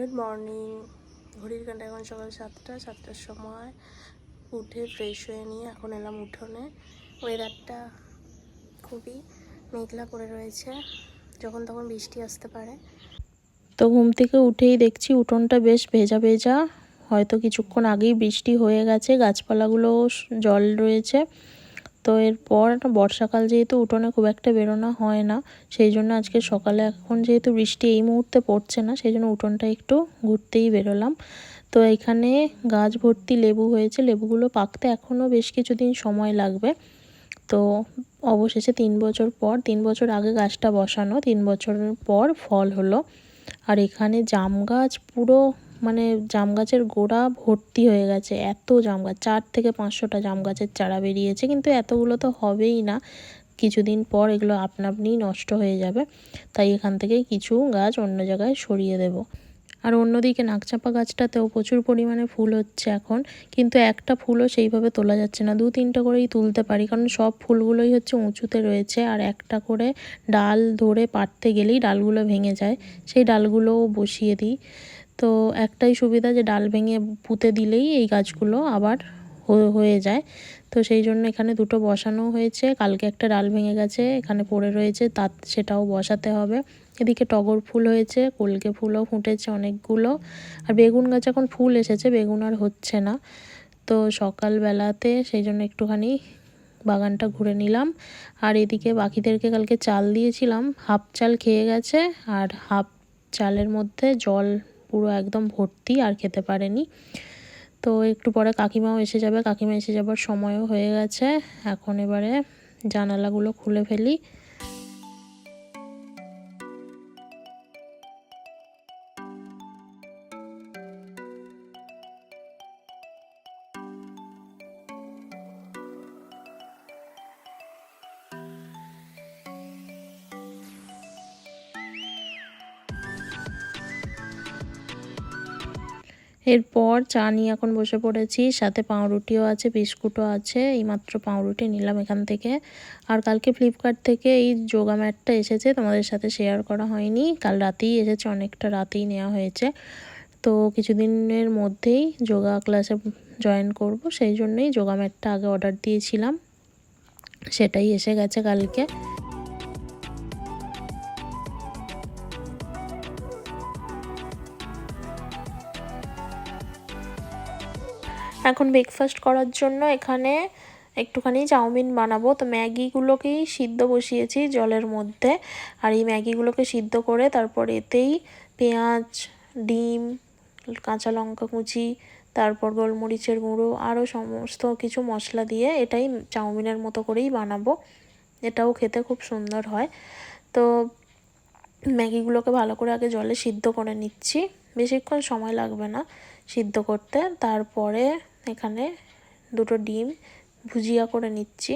Good morning. ঘড়ির কাঁটা এখন সকাল 7টার সময় উঠে ফ্রেশ হয়ে নিয়ে এখন এলাম উঠোনে। ওয়েদারটা খুবই মেঘলা করে রয়েছে, যখন তখন বৃষ্টি আসতে পারে। তো ঘুম থেকে উঠেই দেখছি উঠোনটা বেশ ভেজা ভেজা, হয়তো কিছুক্ষণ আগেই বৃষ্টি হয়ে গেছে। গাছপালাগুলো জল রয়েছে। তো এরপর বর্ষাকাল যেহেতু উঠোনে খুব একটা বেরোনো হয় না, সেই জন্য আজকে সকালে, এখন যেহেতু বৃষ্টি এই মুহূর্তে পড়ছে না, সেই জন্য উঠোনটা একটু ঘুরতেই বেরোলাম। তো এখানে গাছ ভর্তি লেবু হয়েছে, লেবুগুলো পাকতে এখনও বেশ কিছুদিন সময় লাগবে। তো অবশেষে 3 বছর আগে গাছটা বসানো, 3 বছরের পর ফল হলো। আর এখানে জাম গাছ পুরো, মানে জাম গাছের গোড়া ভর্তি হয়ে গেছে। এত জাম গাছ, 4 থেকে 500টা জাম গাছের চারা বেরিয়েছে, কিন্তু এতগুলো তো হবেই না, কিছুদিন পর এগুলো আপনা আপনিই নষ্ট হয়ে যাবে। তাই এখান থেকে কিছু গাছ অন্য জায়গায় সরিয়ে দেব। আর অন্যদিকে নাকচাপা গাছটাতেও প্রচুর পরিমাণে ফুল হচ্ছে এখন, কিন্তু একটা ফুলও সেইভাবে তোলা যাচ্ছে না। 2-3টা করেই তুলতে পারি, কারণ সব ফুলগুলোই হচ্ছে উঁচুতে রয়েছে। আর একটা করে ডাল ধরে পাড়তে গেলেই ডালগুলো ভেঙে যায়, সেই ডালগুলোও বসিয়ে দিই। তো একটাই সুবিধা যে ডাল ভেঙে পুঁতে দিলেই এই গাছগুলো আবার হয়ে যায়। তো সেই জন্য এখানে 2টো বসানো হয়েছে। কালকে একটা ডাল ভেঙে গেছে, এখানে পড়ে রয়েছে, সেটাও বসাতে হবে। এদিকে টগর ফুল হয়েছে, কলকে ফুলও ফুটেছে অনেকগুলো। আর বেগুন গাছ এখন ফুল এসেছে, বেগুন আর হচ্ছে না। তো সকালবেলাতে সেই জন্য একটুখানি বাগানটা ঘুরে নিলাম। আর এদিকে বাকিদেরকে কালকে চাল দিয়েছিলাম, হাফ চাল খেয়ে গেছে, আর হাফ চালের মধ্যে জল পুরো একদম ভর্তি, আর খেতে পারেনি। তো একটু পরে কাকিমাও এসে যাবে, কাকিমা এসে যাবার সময়ও হয়ে গেছে। এখন এবারে জানালাগুলো খুলে ফেলি। এরপর চা নিয়ে এখন বসে পড়েছি, সাথে পাউরুটিও আছে, বিস্কুটও আছে। এইমাত্র পাউরুটি নিলাম এখান থেকে। আর কালকে ফ্লিপকার্ট থেকে এই যোগা ম্যাটটা এসেছে, তোমাদের সাথে শেয়ার করা হয়নি। কাল রাতেই এসেছে, অনেকটা রাতেই নেওয়া হয়েছে। তো কিছুদিনের মধ্যেই যোগা ক্লাসে জয়েন করব, সেই জন্যই যোগা ম্যাটটা আগে অর্ডার দিয়েছিলাম, সেটাই এসে গেছে কালকে। এখন ব্রেকফাস্ট করার জন্য এখানে একটুখানি চাউমিন বানাবো। তো ম্যাগিগুলোকেই সিদ্ধ বসিয়েছি জলের মধ্যে। আর এই ম্যাগিগুলোকে সিদ্ধ করে তারপর এতেই পেঁয়াজ, ডিম, কাঁচা লঙ্কা কুচি, তারপর গোলমরিচের গুঁড়ো, আরও সমস্ত কিছু মশলা দিয়ে এটাই চাউমিনের মতো করেই বানাবো। এটাও খেতে খুব সুন্দর হয়। তো ম্যাগিগুলোকে ভালো করে আগে জলে সিদ্ধ করে নিচ্ছি, বেশিক্ষণ সময় লাগবে না সিদ্ধ করতে। তারপরে এখানে 2টো ডিম ভুজিয়া করে নিচ্ছি।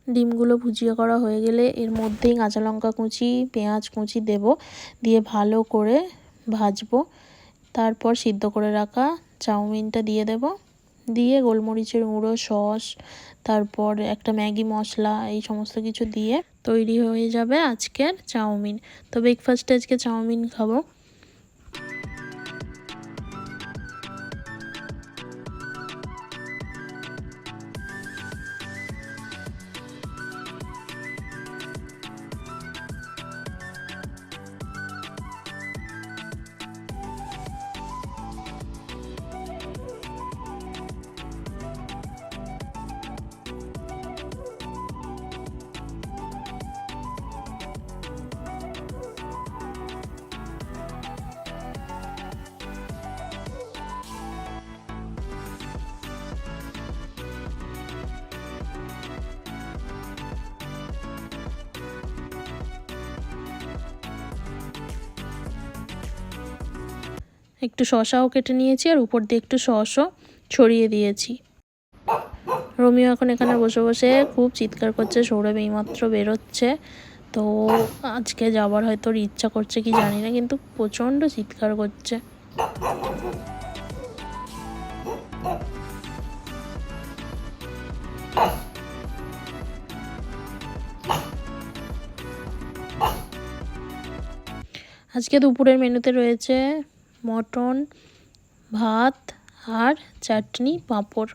ডিমগুলো ভুজিয়া করা হয়ে গেলে এর মধ্যেই কাঁচা লঙ্কা কুচি, পেঁয়াজ কুচি দেব, দিয়ে ভালো করে ভাজবো। তারপর সিদ্ধ করে রাখা চাউমিনটা দিয়ে দেব, দিয়ে গোলমরিচের গুঁড়ো, সস, তারপর একটা ম্যাগি মশলা, এই সমস্ত কিছু দিয়ে তৈরি হয়ে যাবে আজকের চাউমিন। তো ব্রেকফাস্টে আজকে চাউমিন খাবো। একটু শসাও কেটে নিয়েছি, আর উপর দিয়ে একটু সসও ছড়িয়ে দিয়েছি। রোমিও এখন এখানে বসে বসে খুব চিৎকার করছে, সৌরভ এইমাত্র বেরোচ্ছে। তো আজকে যাবার হয়তো ওর ইচ্ছা করছে কি জানি না, কিন্তু প্রচণ্ড চিৎকার করছে। আজকে দুপুরের মেনুতে রয়েছে মটন, ভাত আর চাটনি, পাঁপড়।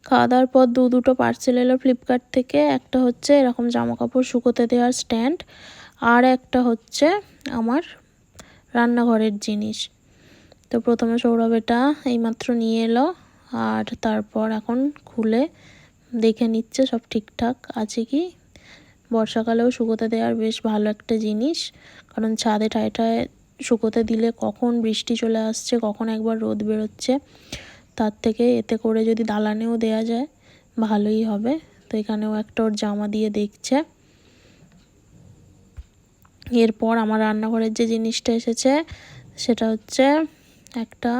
খাওয়া দাওয়ার পর দুটো পার্সেল এলো ফ্লিপকার্ট থেকে। একটা হচ্ছে এরকম জামা কাপড় শুকোতে দেওয়ার স্ট্যান্ড, আর একটা হচ্ছে আমার রান্নাঘরের জিনিস। তো প্রথমে সৌরভ এটা এইমাত্র নিয়ে এলো, আর তারপর এখন খুলে দেখে নিচ্ছে সব ঠিকঠাক আছে কি। বর্ষাকালেও শুকোতে দেওয়ার বেশ ভালো একটা জিনিস, কারণ ছাদে ঠায় শুকোতে দিলে কখন বৃষ্টি চলে আসছে, কখন একবার রোদ বেরোচ্ছে, তার থেকে এতে করে যদি দালানেও দেয়া যায় ভালোই হবে। তো এখানেও একটা ওর জামা দিয়ে দেখছে। এরপর আমার রান্নাঘরের যে জিনিসটা এসেছে সেটা হচ্ছে একটা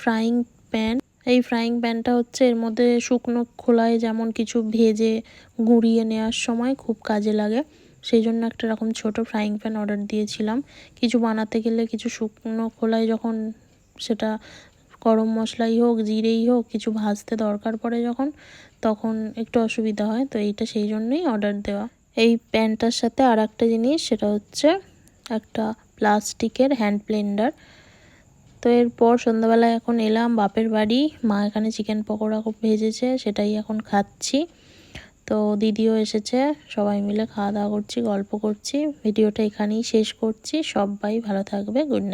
ফ্রাইং প্যান। এই ফ্রাইং প্যানটা হচ্ছে এর মধ্যে শুকনো খোলায় যেমন কিছু ভেজে গুঁড়িয়ে নেওয়ার সময় খুব কাজে লাগে, সেই জন্য একটা এরকম ছোট ফ্রাইং প্যান অর্ডার দিয়েছিলাম। কিছু বানাতে গেলে কিছু শুকনো খোলায় যখন সেটা গরম মশলাই হোক, জিরেই হোক, কিছু ভাজতে দরকার পড়ে যখন, তখন একটু অসুবিধা হয়। তো এইটা সেই জন্যই অর্ডার দেওয়া। এই প্যানটার সাথে আর একটা জিনিস, সেটা হচ্ছে একটা প্লাস্টিকের হ্যান্ড ব্লেন্ডার। তো এরপর সন্ধ্যাবেলায় এখন এলাম বাপের বাড়ি। মা এখানে চিকেন পকোড়া খুব ভেজেছে, সেটাই এখন খাচ্ছি। তো দিদিও এসেছে, সবাই মিলে খাওয়া দাওয়া করছি, গল্প করছি। ভিডিওটা এখানেই শেষ করছি। সবাই ভালো থাকবে, গুড নাইট।